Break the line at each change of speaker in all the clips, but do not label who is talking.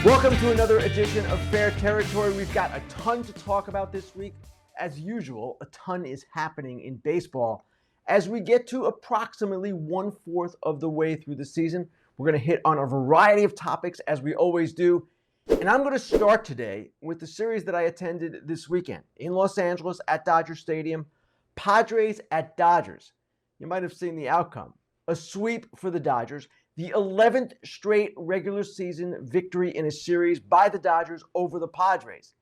Welcome to another edition of Fair Territory. We've got a ton to talk about this week. As usual, a ton is happening in baseball. As we get to approximately 1/4 of the way through the season, we're going to hit on a variety of topics as we always do. And I'm going to start today with the series that I attended this weekend in Los Angeles at Dodger Stadium. Padres at Dodgers. You might have seen the outcome. A sweep for the Dodgers. The 11th straight regular season victory in a series by the Dodgers over the Padres.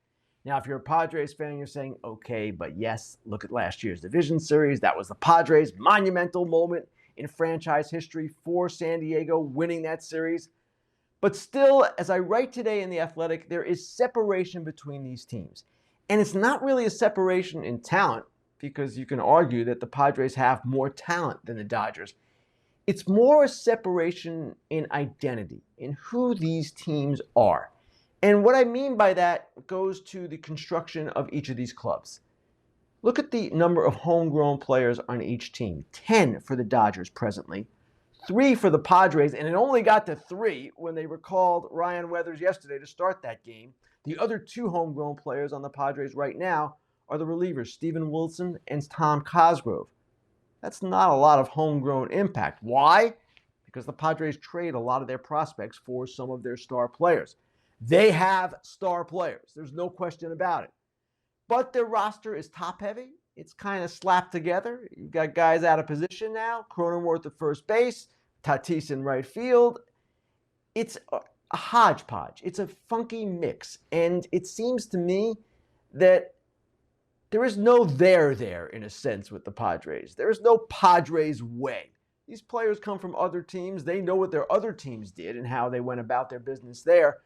Now, if you're a Padres fan, you're saying, okay, but yes, look at last year's division series. That was the Padres' monumental moment in franchise history for San Diego winning that series. But still, as I write today in The Athletic, there is separation between these teams. And it's not really a separation in talent, because you can argue that the Padres have more talent than the Dodgers. It's more a separation in identity, in who these teams are. And what I mean by that goes to the construction of each of these clubs. Look at the number of homegrown players on each team. 10 for the Dodgers presently, 3 for the Padres, and it only got to 3 when they recalled Ryan Weathers yesterday to start that game. The other 2 homegrown players on the Padres right now are the relievers, Steven Willson and Tom Cosgrove. That's not a lot of homegrown impact. Why? Because the Padres trade a lot of their prospects for some of their star players. They have star players. There's no question about it. But their roster is top-heavy. It's kind of slapped together. You've got guys out of position now. Cronenworth at first base. Tatis in right field. It's a hodgepodge. It's a funky mix. And it seems to me that there is no there in a sense with the Padres. There is no Padres way. These players come from other teams. They know what their other teams did and how they went about their business there.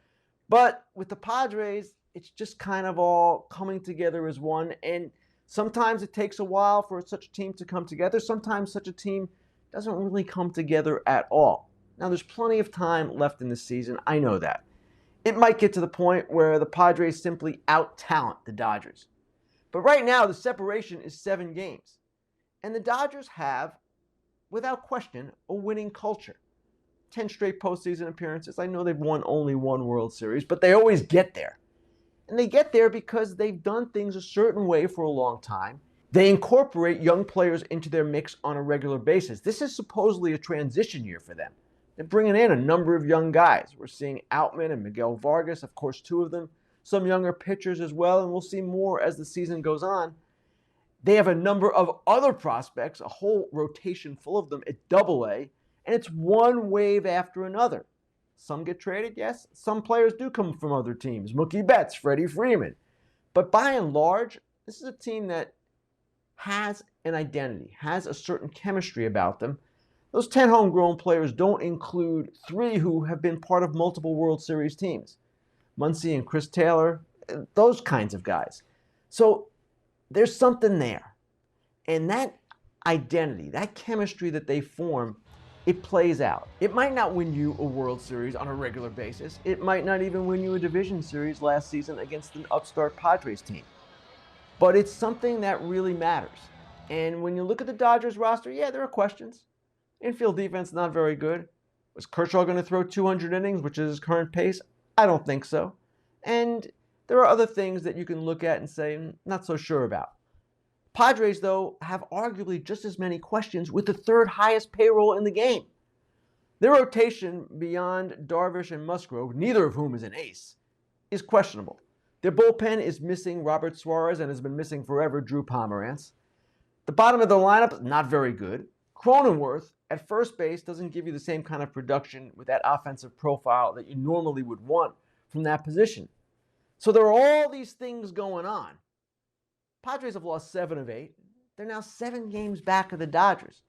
But with the Padres, it's just kind of all coming together as one. And sometimes it takes a while for such a team to come together. Sometimes such a team doesn't really come together at all. Now, there's plenty of time left in the season. I know that. It might get to the point where the Padres simply out-talent the Dodgers. But right now, the separation is 7 games. And the Dodgers have, without question, a winning culture. 10 straight postseason appearances. I know they've won only 1 World Series, but they always get there. And they get there because they've done things a certain way for a long time. They incorporate young players into their mix on a regular basis. This is supposedly a transition year for them. They're bringing in a number of young guys. We're seeing Outman and Miguel Vargas, of course, 2 of them. Some younger pitchers as well, and we'll see more as the season goes on. They have a number of other prospects, a whole rotation full of them at Double-A, and it's one wave after another. Some get traded, yes. Some players do come from other teams. Mookie Betts, Freddie Freeman. But by and large, this is a team that has an identity, has a certain chemistry about them. Those 10 homegrown players don't include 3 who have been part of multiple World Series teams. Muncy and Chris Taylor, those kinds of guys. So there's something there. And that identity, that chemistry that they form, it plays out. It might not win you a World Series on a regular basis. It might not even win you a division series last season against an upstart Padres team. But it's something that really matters. And when you look at the Dodgers roster, yeah, there are questions. Infield defense, not very good. Was Kershaw going to throw 200 innings, which is his current pace? I don't think so. And there are other things that you can look at and say, not so sure about. Padres, though, have arguably just as many questions with the 3rd highest payroll in the game. Their rotation beyond Darvish and Musgrove, neither of whom is an ace, is questionable. Their bullpen is missing Robert Suarez and has been missing forever Drew Pomeranz. The bottom of the lineup is not very good. Cronenworth at first base doesn't give you the same kind of production with that offensive profile that you normally would want from that position. So there are all these things going on. Padres have lost 7 of 8. They're now 7 games back of the Dodgers.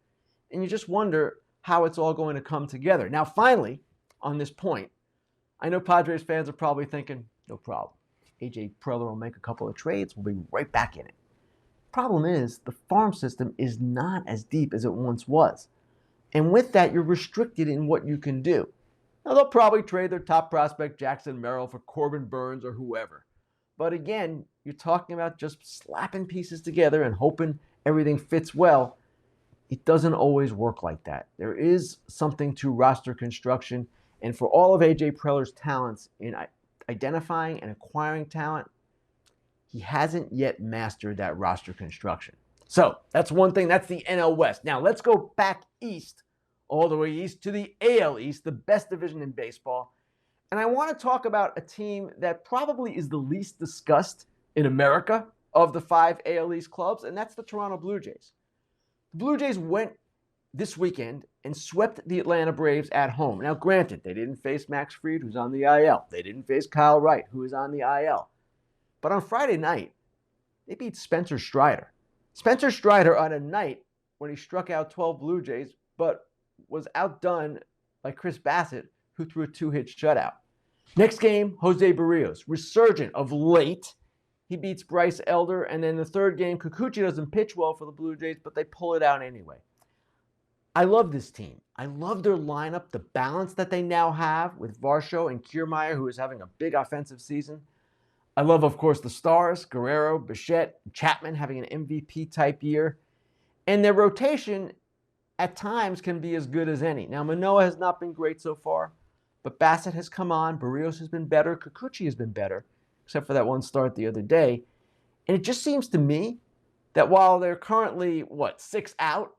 And you just wonder how it's all going to come together. Now, finally, on this point, I know Padres fans are probably thinking, no problem. A.J. Preller will make a couple of trades. We'll be right back in it. Problem is, the farm system is not as deep as it once was. And with that, you're restricted in what you can do. Now, they'll probably trade their top prospect, Jackson Merrill, for Corbin Burns or whoever. But again, you're talking about just slapping pieces together and hoping everything fits well. It doesn't always work like that. There is something to roster construction. And for all of A.J. Preller's talents in identifying and acquiring talent, he hasn't yet mastered that roster construction. So that's one thing. That's the NL West. Now let's go back east, all the way east to the AL East, the best division in baseball. And I want to talk about a team that probably is the least discussed in America of the 5 AL East clubs, and that's the Toronto Blue Jays. The Blue Jays went this weekend and swept the Atlanta Braves at home. Now, granted, they didn't face Max Fried, who's on the IL. They didn't face Kyle Wright, who is on the IL. But on Friday night, they beat Spencer Strider. Spencer Strider on a night when he struck out 12 Blue Jays, but was outdone by Chris Bassett, who threw a 2-hit shutout. Next game, Jose Barrios, resurgent of late. He beats Bryce Elder, and then the third game, Kikuchi doesn't pitch well for the Blue Jays, but they pull it out anyway. I love this team. I love their lineup, the balance that they now have with Varsho and Kiermaier, who is having a big offensive season. I love, of course, the stars, Guerrero, Bichette, Chapman having an MVP-type year. And their rotation at times can be as good as any. Now, Manoah has not been great so far, but Bassett has come on. Barrios has been better. Kikuchi has been better, except for that one start the other day. And it just seems to me that while they're currently, 6 out,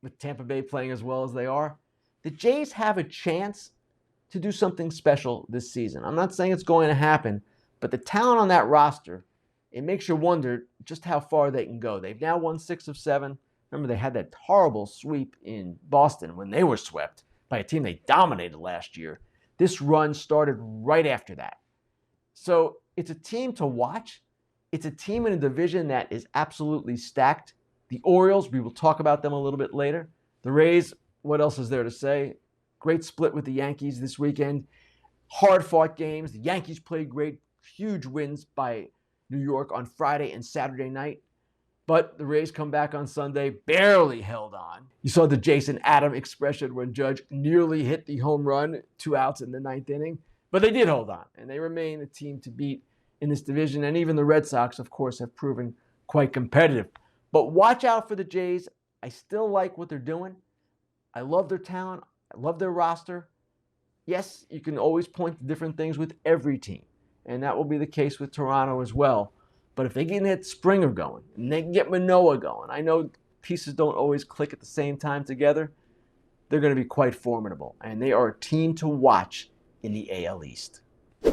with Tampa Bay playing as well as they are, the Jays have a chance to do something special this season. I'm not saying it's going to happen, but the talent on that roster, it makes you wonder just how far they can go. They've now won 6 of 7. Remember, they had that horrible sweep in Boston when they were swept by a team they dominated last year. This run started right after that. So it's a team to watch. It's a team in a division that is absolutely stacked. The Orioles, we will talk about them a little bit later. The Rays, what else is there to say? Great split with the Yankees this weekend. Hard-fought games. The Yankees played great. Huge wins by New York on Friday and Saturday night. But the Rays come back on Sunday, barely held on. You saw the Jason Adam expression when Judge nearly hit the home run, 2 outs in the 9th inning. But they did hold on, and they remain the team to beat in this division. And even the Red Sox, of course, have proven quite competitive. But watch out for the Jays. I still like what they're doing. I love their talent. I love their roster. Yes, you can always point to different things with every team, and that will be the case with Toronto as well. But if they can get Springer going, and they can get Manoah going, I know pieces don't always click at the same time together, they're going to be quite formidable, and they are a team to watch in the AL East.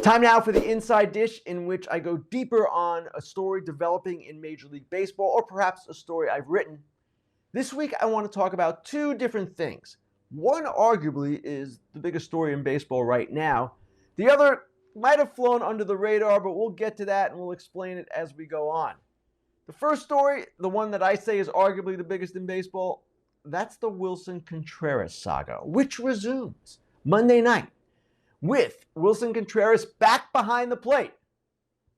Time now for the Inside Dish, in which I go deeper on a story developing in Major League Baseball, or perhaps a story I've written. This week, I want to talk about 2 different things. One, arguably, is the biggest story in baseball right now. The other might have flown under the radar, but we'll get to that and we'll explain it as we go on. The first story, the one that I say is arguably the biggest in baseball, that's the Willson Contreras saga, which resumes Monday night with Willson Contreras back behind the plate.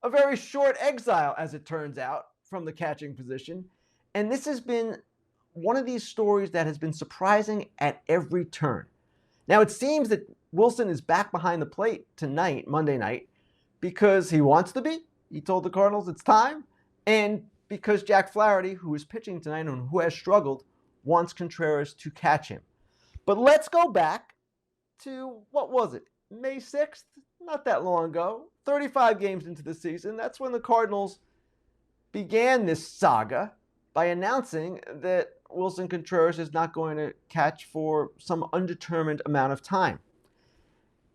A very short exile, as it turns out, from the catching position. And this has been one of these stories that has been surprising at every turn. Now, it seems that Willson is back behind the plate tonight, Monday night, because he wants to be. He told the Cardinals it's time. And because Jack Flaherty, who is pitching tonight and who has struggled, wants Contreras to catch him. But let's go back to, what was it, May 6th? Not that long ago. 35 games into the season. That's when the Cardinals began this saga by announcing that Willson Contreras is not going to catch for some undetermined amount of time.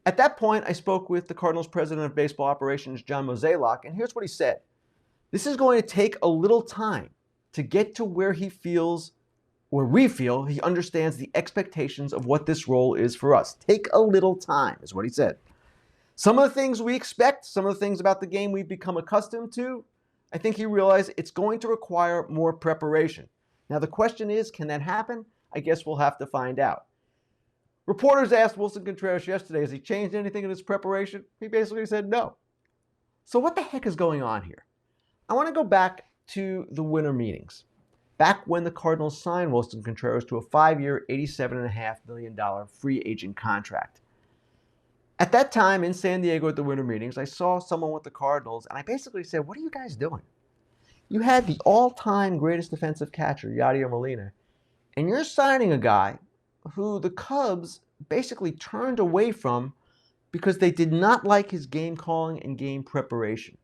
At that point, I spoke with the Cardinals president of baseball operations, John Mozeliak, and here's what he said. This is going to take a little time to get to where we feel he understands the expectations of what this role is for us. Take a little time, is what he said. Some of the things we expect, some of the things about the game we've become accustomed to, I think he realized it's going to require more preparation. Now, the question is, can that happen? I guess we'll have to find out. Reporters asked Willson Contreras yesterday, has he changed anything in his preparation? He basically said no. So what the heck is going on here? I want to go back to the winter meetings, back when the Cardinals signed Willson Contreras to a 5-year, $87.5 million free agent contract. At that time in San Diego at the winter meetings, I saw someone with the Cardinals, and I basically said, what are you guys doing? You had the all-time greatest defensive catcher, Yadier Molina, and you're signing a guy who the Cubs basically turned away from because they did not like his game calling and game preparation.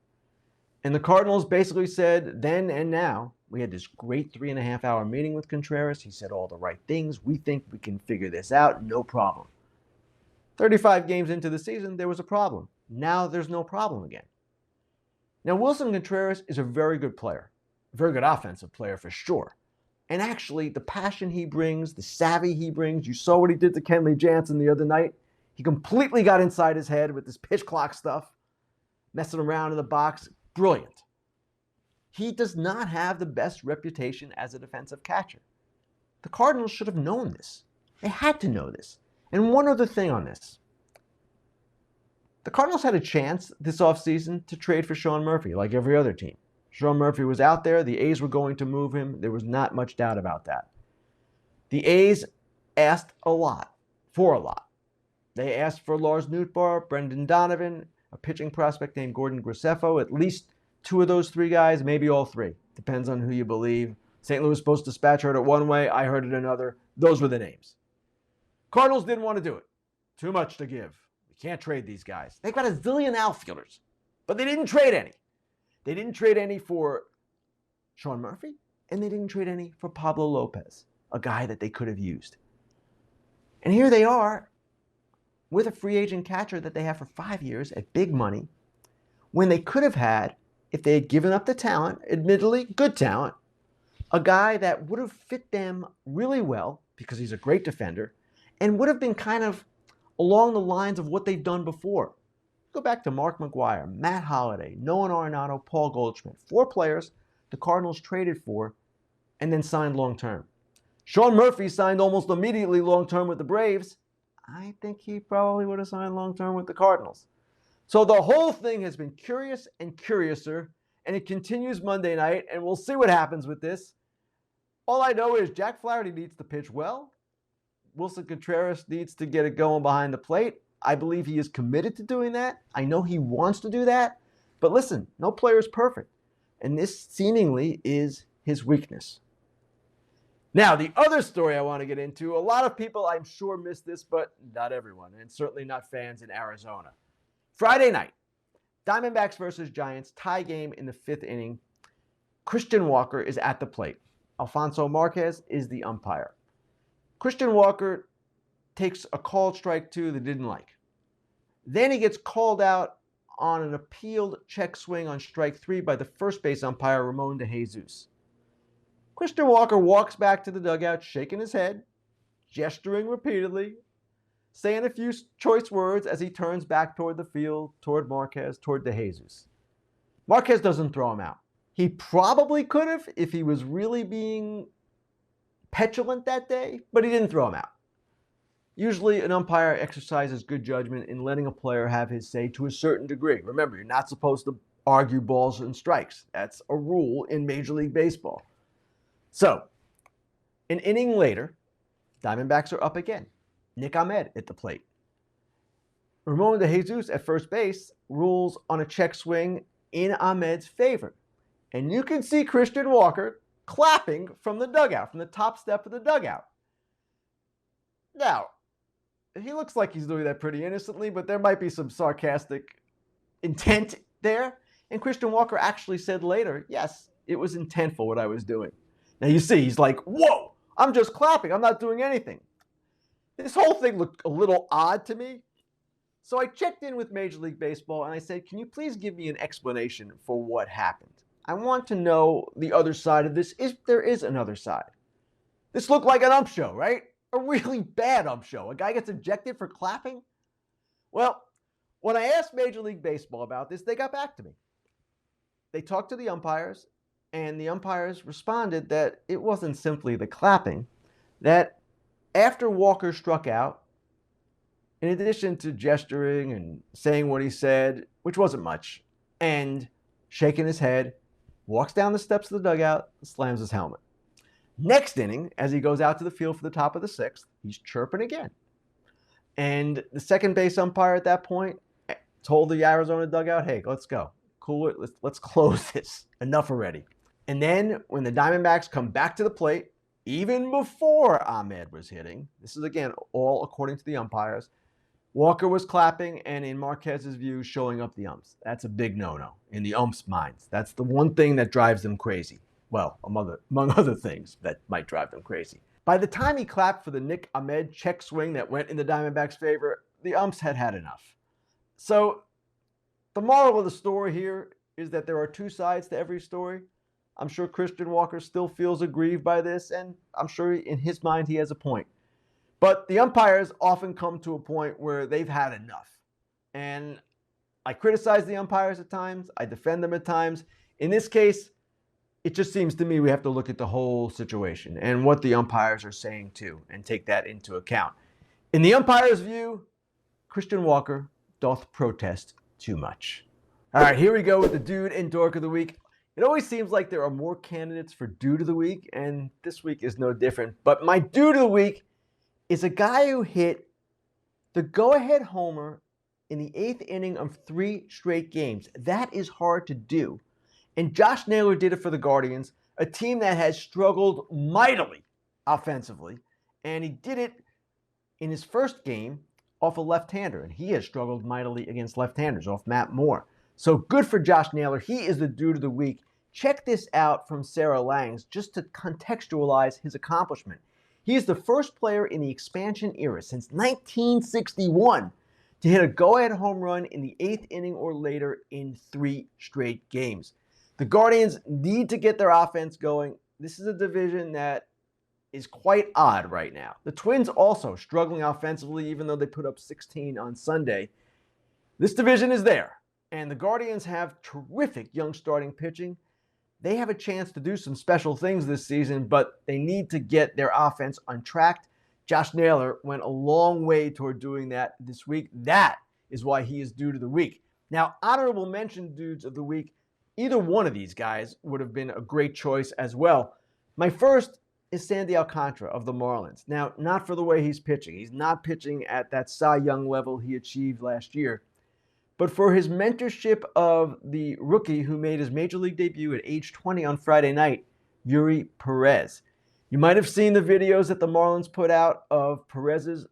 And the Cardinals basically said then and now, we had this great 3.5-hour meeting with Contreras. He said all the right things. We think we can figure this out. No problem. 35 games into the season, there was a problem. Now there's no problem again. Now, Willson Contreras is a very good player, a very good offensive player for sure. And actually, the passion he brings, the savvy he brings, you saw what he did to Kenley Jansen the other night. He completely got inside his head with this pitch clock stuff, messing around in the box. Brilliant. He does not have the best reputation as a defensive catcher. The Cardinals should have known this. They had to know this. And one other thing on this. The Cardinals had a chance this offseason to trade for Sean Murphy, like every other team. Sean Murphy was out there. The A's were going to move him. There was not much doubt about that. The A's asked a lot, for a lot. They asked for Lars Nootbaar, Brendan Donovan, a pitching prospect named Gordon Graceffo, at least 2 of those 3 guys, maybe all 3. Depends on who you believe. St. Louis Post Dispatch heard it one way. I heard it another. Those were the names. Cardinals didn't want to do it. Too much to give. We can't trade these guys. They've got a zillion outfielders, but they didn't trade any. They didn't trade any for Sean Murphy, and they didn't trade any for Pablo Lopez, a guy that they could have used. And here they are with a free agent catcher that they have for 5 years at big money, when they could have had, if they had given up the talent, admittedly good talent, a guy that would have fit them really well because he's a great defender and would have been kind of along the lines of what they've done before. Go back to Mark McGwire, Matt Holliday, Nolan Arenado, Paul Goldschmidt. 4 players the Cardinals traded for and then signed long-term. Sean Murphy signed almost immediately long-term with the Braves. I think he probably would have signed long-term with the Cardinals. So the whole thing has been curious and curiouser, and it continues Monday night, and we'll see what happens with this. All I know is Jack Flaherty needs to pitch well. Willson Contreras needs to get it going behind the plate. I believe he is committed to doing that. I know he wants to do that. But listen, no player is perfect. And this seemingly is his weakness. Now, the other story I want to get into, a lot of people I'm sure missed this, but not everyone, and certainly not fans in Arizona. Friday night, Diamondbacks versus Giants, tie game in the 5th inning. Christian Walker is at the plate. Alfonso Marquez is the umpire. Christian Walker takes a called strike 2 that didn't like. Then he gets called out on an appealed check swing on strike 3 by the first base umpire, Ramon de Jesus. Christian Walker walks back to the dugout, shaking his head, gesturing repeatedly, saying a few choice words as he turns back toward the field, toward Marquez, toward de Jesus. Marquez doesn't throw him out. He probably could have if he was really being petulant that day, but he didn't throw him out. Usually an umpire exercises good judgment in letting a player have his say to a certain degree. Remember, you're not supposed to argue balls and strikes. That's a rule in Major League Baseball. So, an inning later, Diamondbacks are up again. Nick Ahmed at the plate. Ramon de Jesus at first base rules on a check swing in Ahmed's favor. And you can see Christian Walker clapping from the dugout, from the top step of the dugout. Now, he looks like he's doing that pretty innocently, but there might be some sarcastic intent there. And Christian Walker actually said later, yes, it was intentful what I was doing. Now you see, he's like, whoa, I'm just clapping. I'm not doing anything. This whole thing looked a little odd to me. So I checked in with Major League Baseball and I said, can you please give me an explanation for what happened? I want to know the other side of this, if there is another side. This looked like an ump show, right? A really bad ump show. A guy gets ejected for clapping? Well, when I asked Major League Baseball about this, they got back to me. They talked to the umpires, and the umpires responded that it wasn't simply the clapping, that after Walker struck out, in addition to gesturing and saying what he said, which wasn't much, and shaking his head, walks down the steps of the dugout, slams his helmet. Next inning, as he goes out to the field for the top of the 6th, he's chirping again. And the second base umpire at that point told the Arizona dugout, hey, let's go. Cool it. Let's close this. Enough already. And then when the Diamondbacks come back to the plate, even before Ahmed was hitting, this is again all according to the umpires, Walker was clapping, and in Marquez's view, showing up the umps. That's a big no-no in the umps' minds. That's the one thing that drives them crazy. Well, among other things that might drive them crazy. By the time he clapped for the Nick Ahmed check swing that went in the Diamondbacks' favor, the umps had had enough. So the moral of the story here is that there are two sides to every story. I'm sure Christian Walker still feels aggrieved by this, and I'm sure in his mind he has a point. But the umpires often come to a point where they've had enough. And I criticize the umpires at times. I defend them at times. In this case, it just seems to me we have to look at the whole situation and what the umpires are saying too, and take that into account. In the umpire's view, Christian Walker doth protest too much. All right, here we go with the Dude and Dork of the Week. It always seems like there are more candidates for Dude of the Week, and this week is no different. But my Dude of the Week is a guy who hit the go-ahead homer in the 8th inning of 3 straight games. That is hard to do. And Josh Naylor did it for the Guardians, a team that has struggled mightily offensively. And he did it in his first game off a left-hander. And he has struggled mightily against left-handers off Matt Moore. So good for Josh Naylor. He is the Dude of the Week. Check this out from Sarah Langs just to contextualize his accomplishment. He is the first player in the expansion era since 1961 to hit a go-ahead home run in the 8th inning or later in 3 straight games. The Guardians need to get their offense going. This is a division that is quite odd right now. The Twins also struggling offensively, even though they put up 16 on Sunday. This division is there, and the Guardians have terrific young starting pitching. They have a chance to do some special things this season, but they need to get their offense untracked. Josh Naylor went a long way toward doing that this week. That is why he is Dude of the Week. Now, honorable mention Dudes of the Week, either one of these guys would have been a great choice as well. My first is Sandy Alcantara of the Marlins. Now, not for the way he's pitching. He's not pitching at that Cy Young level he achieved last year, but for his mentorship of the rookie who made his major league debut at age 20 on Friday night, Yuri Perez. You might have seen the videos that the Marlins put out of Perez's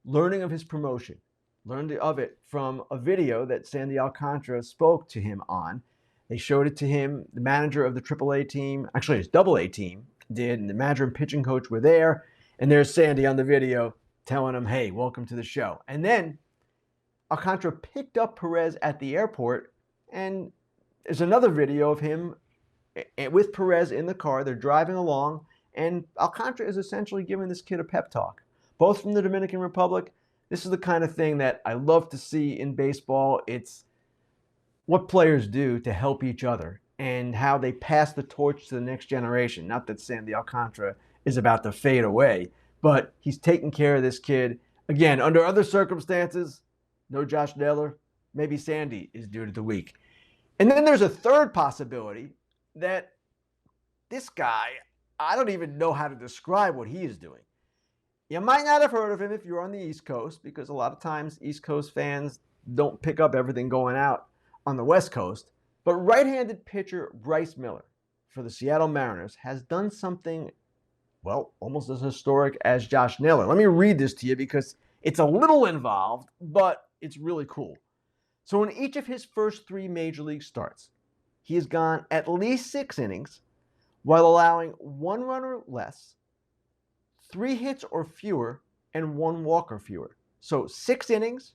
learning of his promotion. Learned of it from a video that Sandy Alcantara spoke to him on. They showed it to him. The manager of the AAA team, actually his AA team, did, and the manager and pitching coach were there. And there's Sandy on the video telling him, hey, welcome to the show. And then Alcantara picked up Perez at the airport, and there's another video of him with Perez in the car. They're driving along, and Alcantara is essentially giving this kid a pep talk. Both from the Dominican Republic. This is the kind of thing that I love to see in baseball. It's what players do to help each other and how they pass the torch to the next generation. Not that Sandy Alcantara is about to fade away, but he's taking care of this kid. Again, under other circumstances, no Josh Naylor, maybe Sandy is Dude of the Week. And then there's a third possibility that this guy, I don't even know how to describe what he is doing. You might not have heard of him if you're on the East Coast, because a lot of times East Coast fans don't pick up everything going out on the West Coast. But right-handed pitcher Bryce Miller for the Seattle Mariners has done something, well, almost as historic as Josh Naylor. Let me read this to you because it's a little involved, but it's really cool. So in each of his first 3 major league starts, he has gone at least 6 innings while allowing 1 run or less, 3 hits or fewer, and 1 walk or fewer. So 6 innings,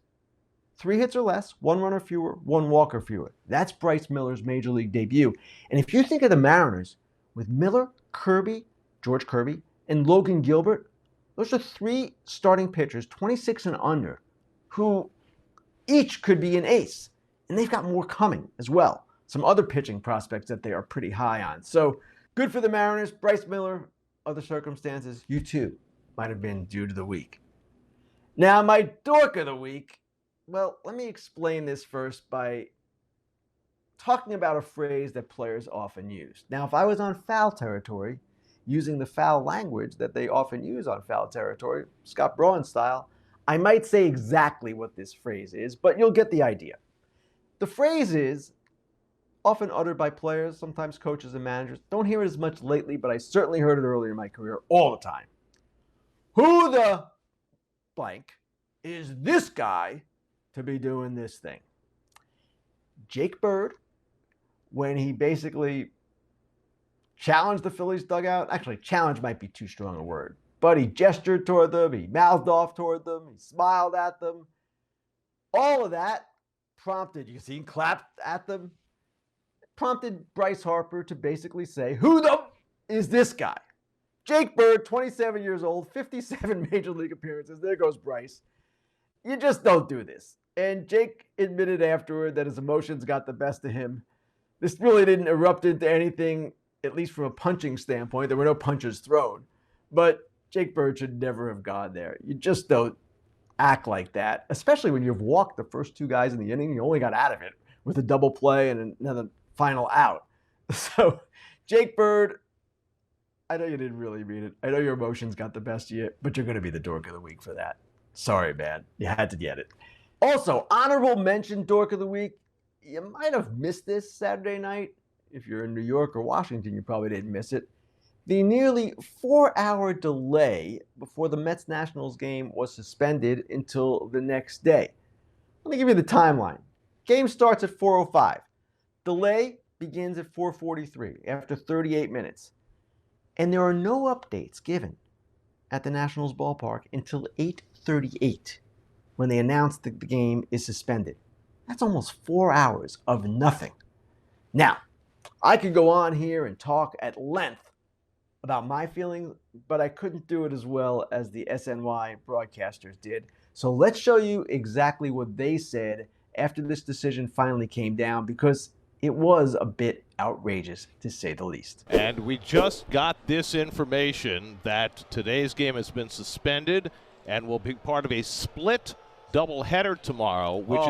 3 hits or less, 1 run or fewer, 1 walk or fewer. That's Bryce Miller's major league debut. And if you think of the Mariners with Miller, Kirby, George Kirby, and Logan Gilbert, those are 3 starting pitchers, 26 and under, who each could be an ace. And they've got more coming as well. Some other pitching prospects that they are pretty high on. So good for the Mariners. Bryce Miller, other circumstances, you too might have been Dude of the Week. Now, my Dork of the Week, well, let me explain this first by talking about a phrase that players often use. Now, if I was on foul territory, using the foul language that they often use on foul territory, Scott Braun style, I might say exactly what this phrase is, but you'll get the idea. The phrase is often uttered by players, sometimes coaches and managers. Don't hear it as much lately, but I certainly heard it earlier in my career all the time. Who the blank is this guy to be doing this thing? Jake Bird, when he basically challenged the Phillies dugout, actually challenge might be too strong a word, but he gestured toward them, he mouthed off toward them, he smiled at them. All of that prompted, you can see he clapped at them, prompted Bryce Harper to basically say, who the is this guy? Jake Bird, 27 years old, 57 major league appearances. There goes Bryce. You just don't do this. And Jake admitted afterward that his emotions got the best of him. This really didn't erupt into anything, at least from a punching standpoint. There were no punches thrown. But Jake Bird should never have gone there. You just don't act like that, especially when you've walked the first two guys in the inning. You only got out of it with a double play and another final out. So, Jake Bird, I know you didn't really mean it. I know your emotions got the best of you, but you're going to be the dork of the week for that. Sorry, man. You had to get it. Also, honorable mention dork of the week. You might have missed this Saturday night. If you're in New York or Washington, you probably didn't miss it. The nearly 4-hour delay before the Mets-Nationals game was suspended until the next day. Let me give you the timeline. Game starts at 4:05. Delay begins at 4:43 after 38 minutes. And there are no updates given at the Nationals ballpark until 8:38 when they announced that the game is suspended. That's almost 4 hours of nothing. Now, I could go on here and talk at length about my feelings, but I couldn't do it as well as the SNY broadcasters did. So let's show you exactly what they said after this decision finally came down, because it was a bit outrageous, to say the least.
And we just got this information that today's game has been suspended and will be part of a split doubleheader tomorrow, which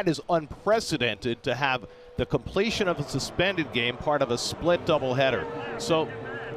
is unprecedented to have the completion of a suspended game part of a split doubleheader. So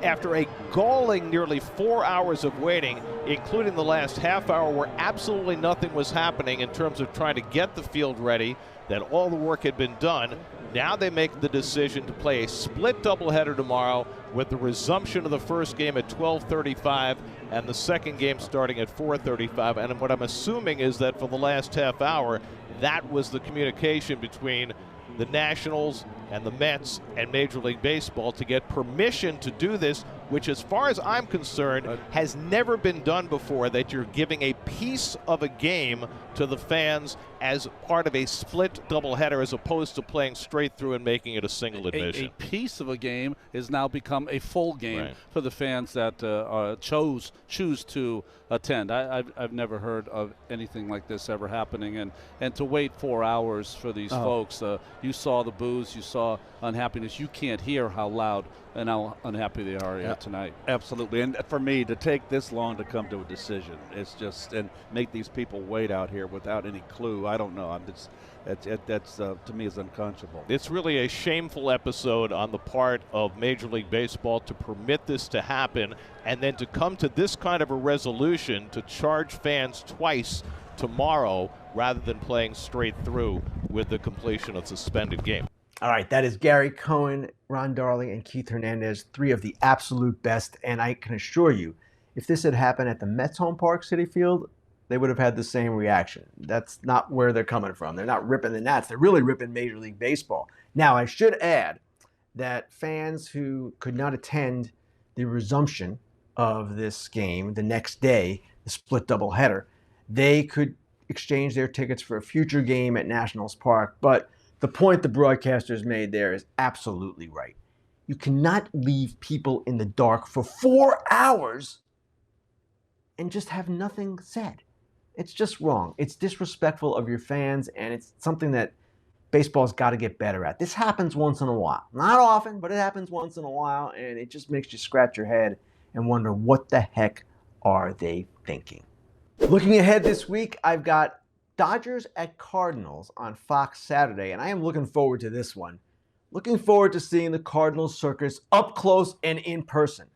after a galling nearly 4 hours of waiting, including the last half hour where absolutely nothing was happening in terms of trying to get the field ready, that all the work had been done, now they make the decision to play a split doubleheader tomorrow with the resumption of the first game at 12:35 and the second game starting at 4:35. And what I'm assuming is that for the last half hour, that was the communication between the Nationals and the Mets and Major League Baseball to get permission to do this, which as far as I'm concerned has never been done before, that you're giving a piece of a game to the fans as part of a split doubleheader as opposed to playing straight through and making it a single admission.
A piece of a game has now become a full game for the fans that choose to attend. I've never heard of anything like this ever happening, and to wait 4 hours for these folks. You saw the boos, you saw unhappiness. You can't hear how loud and how unhappy they are tonight.
Absolutely. And for me, to take this long to come to a decision, it's just, and make these people wait out here without any clue, I don't know. That's to me is unconscionable.
It's really a shameful episode on the part of Major League Baseball to permit this to happen and then to come to this kind of a resolution to charge fans twice tomorrow rather than playing straight through with the completion of the suspended game.
All right, that is Gary Cohen, Ron Darling, and Keith Hernandez, three of the absolute best. And I can assure you, if this had happened at the Mets home park, Citi Field, they would have had the same reaction. That's not where they're coming from. They're not ripping the Nats. They're really ripping Major League Baseball. Now, I should add that fans who could not attend the resumption of this game the next day, the split doubleheader, they could exchange their tickets for a future game at Nationals Park. But the point the broadcasters made there is absolutely right. You cannot leave people in the dark for 4 hours and just have nothing said. It's just wrong. It's disrespectful of your fans, and it's something that baseball's got to get better at. This happens once in a while. Not often, but it happens once in a while, and it just makes you scratch your head and wonder, what the heck are they thinking? Looking ahead this week, I've got Dodgers at Cardinals on Fox Saturday, and I am looking forward to this one. Looking forward to seeing the Cardinals circus up close and in person.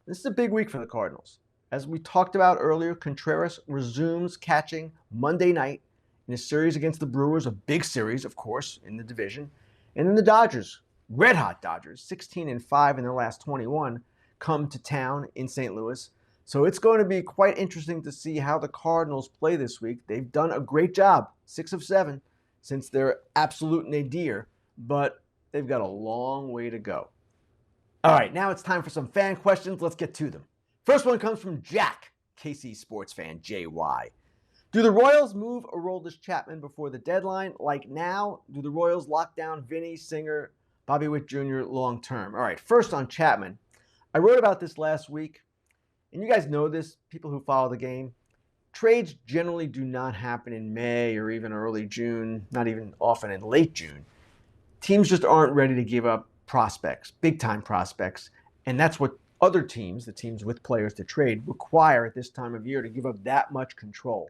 This is a big week for the Cardinals. As we talked about earlier, Contreras resumes catching Monday night in a series against the Brewers, a big series, of course, in the division. And then the Dodgers, red-hot Dodgers, 16-5 in their last 21, come to town in St. Louis So it's going to be quite interesting to see how the Cardinals play this week. They've done a great job, 6 of 7, since they're absolute nadir, but they've got a long way to go. All right, now it's time for some fan questions. Let's get to them. First one comes from Jack, KC sports fan, JY. Do the Royals move Aroldis Chapman before the deadline? Like now, do the Royals lock down Vinny, Singer, Bobby Witt Jr. long term? All right, first on Chapman. I wrote about this last week, and you guys know this, people who follow the game. Trades generally do not happen in May or even early June, not even often in late June. Teams just aren't ready to give up prospects, big-time prospects, and that's what other teams, the teams with players to trade, require at this time of year to give up that much control.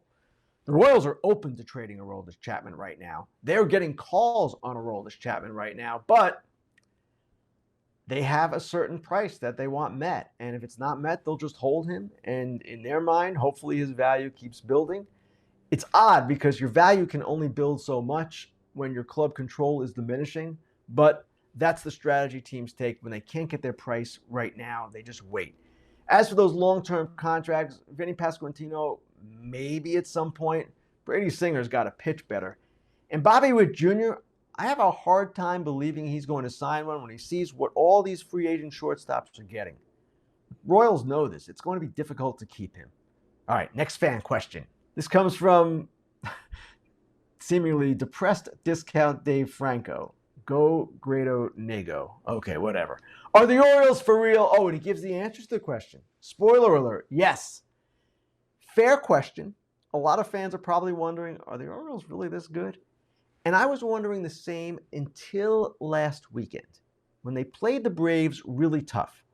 The Royals are open to trading Aroldis Chapman right now. They're getting calls on Aroldis Chapman right now, but they have a certain price that they want met, and if it's not met, they'll just hold him, and in their mind, hopefully his value keeps building. It's odd because your value can only build so much when your club control is diminishing, but that's the strategy teams take when they can't get their price right now. They just wait. As for those long-term contracts, Vinny Pasquantino, maybe at some point. Brady Singer's got to pitch better. And Bobby Witt Jr., I have a hard time believing he's going to sign one when he sees what all these free agent shortstops are getting. Royals know this. It's going to be difficult to keep him. All right, next fan question. This comes from seemingly depressed discount Dave Franco. Go Grado Nego. Okay, whatever. Are the Orioles for real? Oh, and he gives the answers to the question. Spoiler alert, yes. Fair question. A lot of fans are probably wondering, are the Orioles really this good? And I was wondering the same until last weekend when they played the Braves really tough.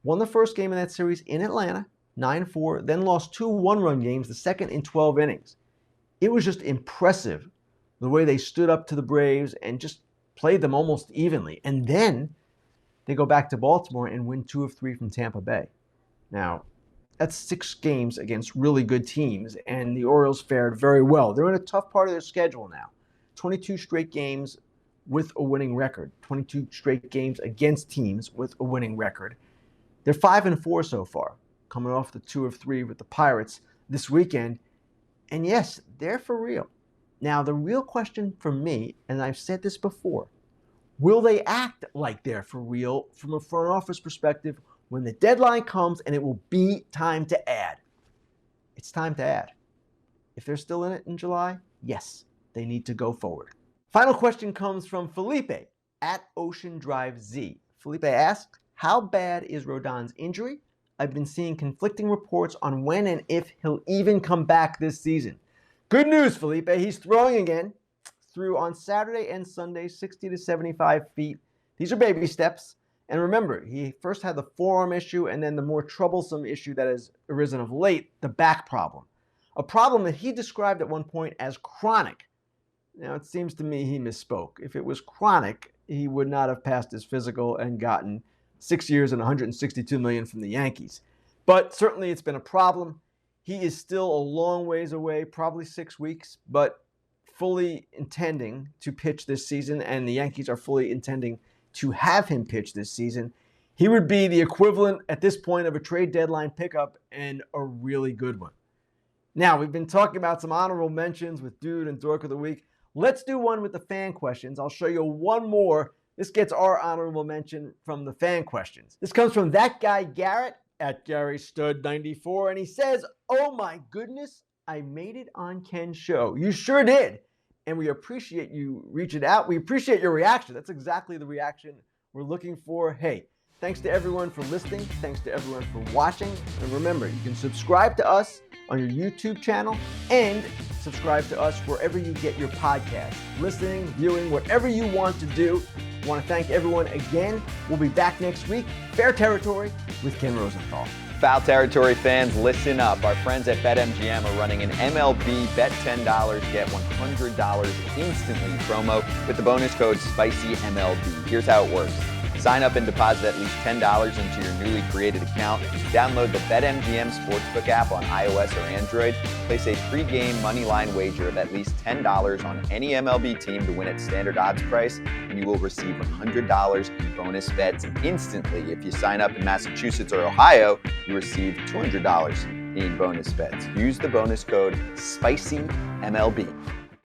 Won the first game in that series in Atlanta, 9-4, then lost 2 one-run games, the second in 12 innings. It was just impressive the way they stood up to the Braves and just played them almost evenly. And then they go back to Baltimore and win 2 of 3 from Tampa Bay. Now, that's 6 games against really good teams, and the Orioles fared very well. They're in a tough part of their schedule now. 22 straight games with a winning record. 22 straight games against teams with a winning record. They're 5-4 so far, coming off the 2 of 3 with the Pirates this weekend. And yes, they're for real. Now, the real question for me, and I've said this before, will they act like they're for real from a front office perspective when the deadline comes and it will be time to add? It's time to add. If they're still in it in July, yes, they need to go forward. Final question comes from Felipe at Ocean Drive Z. Felipe asks, how bad is Rodon's injury? I've been seeing conflicting reports on when and if he'll even come back this season. Good news, Felipe. He's throwing again. Threw on Saturday and Sunday, 60 to 75 feet. These are baby steps. And remember, he first had the forearm issue and then the more troublesome issue that has arisen of late, the back problem. A problem that he described at one point as chronic. Now, it seems to me he misspoke. If it was chronic, he would not have passed his physical and gotten 6 years and $162 million from the Yankees. But certainly it's been a problem. He is still a long ways away, probably 6 weeks, but fully intending to pitch this season, and the Yankees are fully intending to have him pitch this season. He would be the equivalent at this point of a trade deadline pickup, and a really good one. Now, we've been talking about some honorable mentions with Dude and Dork of the Week. Let's do one with the fan questions. I'll show you one more. This gets our honorable mention from the fan questions. This comes from that guy Garrett at Gary Stud 94, and he says, oh my goodness, I made it on Ken's show. You sure did. And we appreciate you reaching out. We appreciate your reaction. That's exactly the reaction we're looking for. Hey, thanks to everyone for listening. Thanks to everyone for watching. And remember, you can subscribe to us on your YouTube channel and subscribe to us wherever you get your podcast. Listening, viewing, whatever you want to do. I want to thank everyone again. We'll be back next week. Fair Territory with Ken Rosenthal.
Foul Territory fans, listen up. Our friends at BetMGM are running an MLB Bet $10, get $100 instantly promo with the bonus code SPICYMLB. Here's how it works. Sign up and deposit at least $10 into your newly created account. Download the BetMGM Sportsbook app on iOS or Android. Place a pre-game moneyline wager of at least $10 on any MLB team to win at standard odds price, and you will receive $100 in bonus bets instantly. If you sign up in Massachusetts or Ohio, you receive $200 in bonus bets. Use the bonus code SPICYMLB.